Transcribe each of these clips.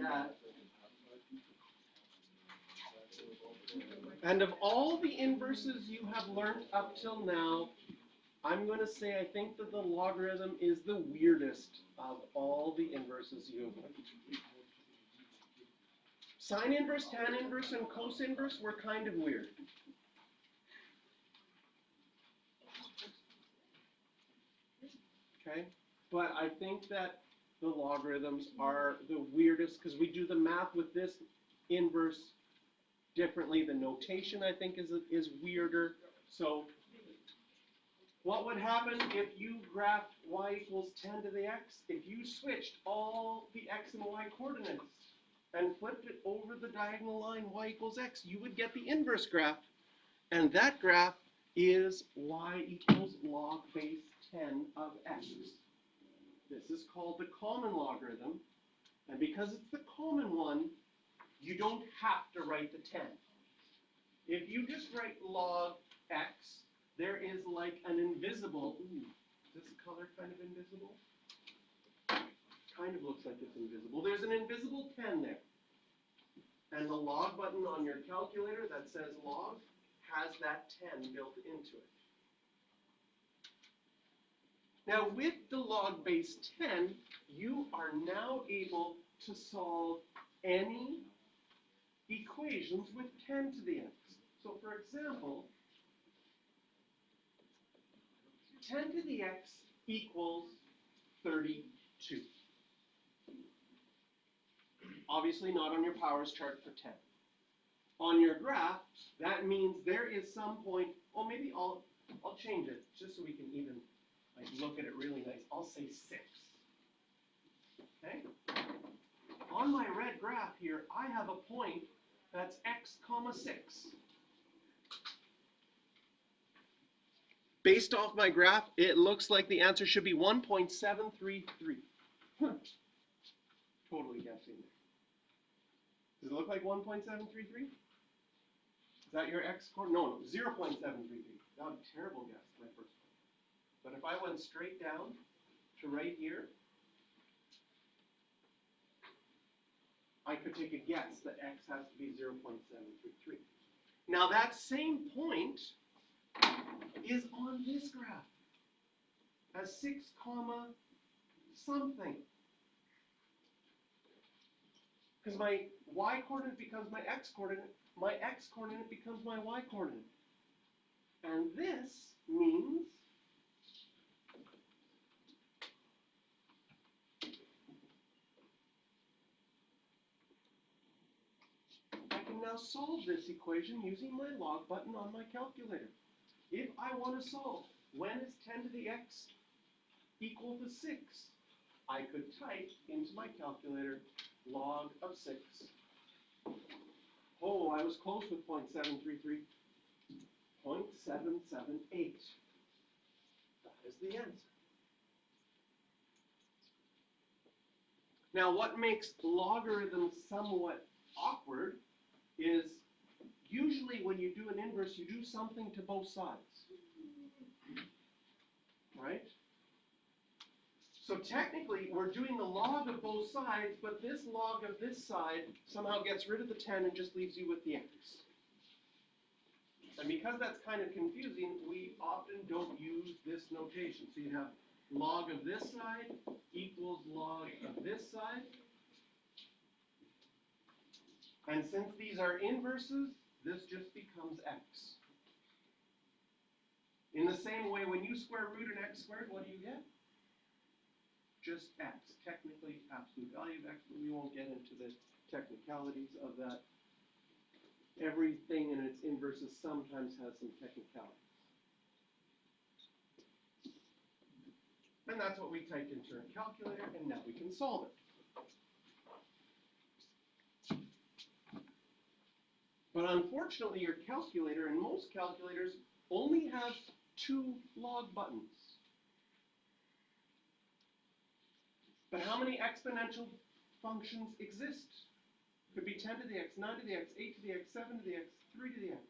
that. And of all the inverses you have learned up till now, I'm going to say I think that the logarithm is the weirdest of all the inverses you have learned. Sine inverse, tan inverse, and cos inverse were kind of weird. Okay? But I think that the logarithms are the weirdest because we do the math with this inverse differently. The notation, I think, is weirder. So what would happen if you graphed y equals 10 to the x? If you switched all the x and y coordinates and flipped it over the diagonal line y equals x, you would get the inverse graph. And that graph is y equals log base 10 of x. This is called the common logarithm. And because it's the common one, you don't have to write the 10. If you just write log x, there is like an invisible, is this color kind of invisible? Kind of looks like it's invisible. There's an invisible 10 there. And the log button on your calculator that says log has that 10 built into it. Now with the log base 10, you are now able to solve any equations with 10 to the x. So for example, 10 to the x equals 32. Obviously not on your powers chart for 10. On your graph, that means there is some point, oh maybe I'll change it just so we can even like look at it really nice. I'll say 6. Okay? On my red graph here, I have a point that's x comma 6. Based off my graph, it looks like the answer should be 1.733. Totally guessing there. Does it look like 1.733? Is that your x coordinate? No, 0.733. That was a terrible guess, my first one. But if I went straight down to right here, I could take a guess that x has to be 0.733. Now that same point is on this graph as 6 comma something. Because my y coordinate becomes my x coordinate becomes my y coordinate. And this means I can now solve this equation using my log button on my calculator. If I want to solve when is 10 to the x equal to 6, I could type into my calculator log of 6. Oh, I was close with 0.733. 0.778. That is the answer. Now, what makes logarithms somewhat awkward is usually when you do an inverse, you do something to both sides. Right? So technically, we're doing the log of both sides, but this log of this side somehow gets rid of the 10 and just leaves you with the x. And because that's kind of confusing, we often don't use this notation. So you have log of this side equals log of this side. And since these are inverses, this just becomes x. In the same way, when you square root an x squared, what do you get? Just x. Technically, absolute value of x, but we won't get into the technicalities of that. Everything in its inverses sometimes has some technicalities. And that's what we typed into our calculator, and now we can solve it. But unfortunately, your calculator and most calculators only have 2 log buttons. But how many exponential functions exist? Could be 10 to the x, 9 to the x, 8 to the x, 7 to the x, 3 to the x.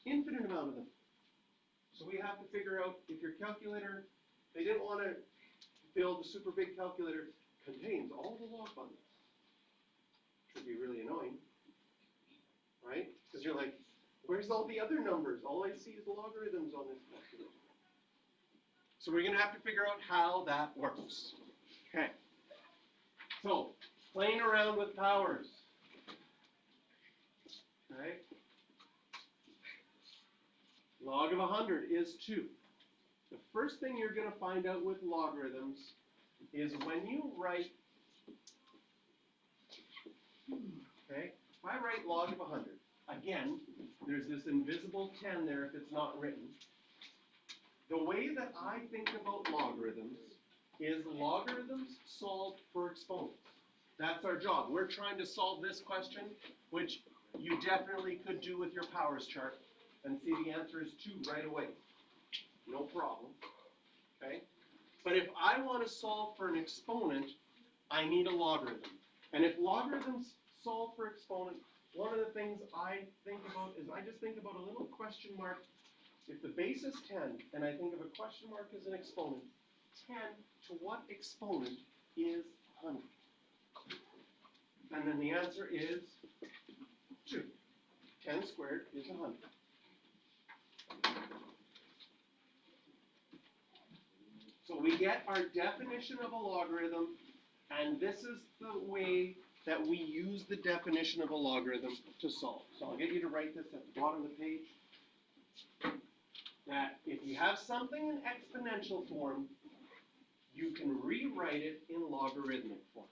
Infinite amount of them. So we have to figure out if your calculator, they didn't want to build a super big calculator, contains all the log buttons. Could be really annoying, right? Because you're like, where's all the other numbers? All I see is logarithms on this calculator. So we're going to have to figure out how that works. Okay. So, playing around with powers. Okay. Log of 100 is 2. The first thing you're going to find out with logarithms is when you write, okay, if I write log of 100, again, there's this invisible 10 there if it's not written. The way that I think about logarithms is logarithms solved for exponents. That's our job. We're trying to solve this question, which you definitely could do with your powers chart, and see the answer is 2 right away. No problem. Okay? But if I want to solve for an exponent, I need a logarithm. And if logarithms solve for exponent, one of the things I think about is I just think about a little question mark. If the base is 10, and I think of a question mark as an exponent, 10 to what exponent is 100? And then the answer is 2. 10 squared is 100. So we get our definition of a logarithm, and this is the way that we use the definition of a logarithm to solve. So I'll get you to write this at the bottom of the page. That if you have something in exponential form, you can rewrite it in logarithmic form.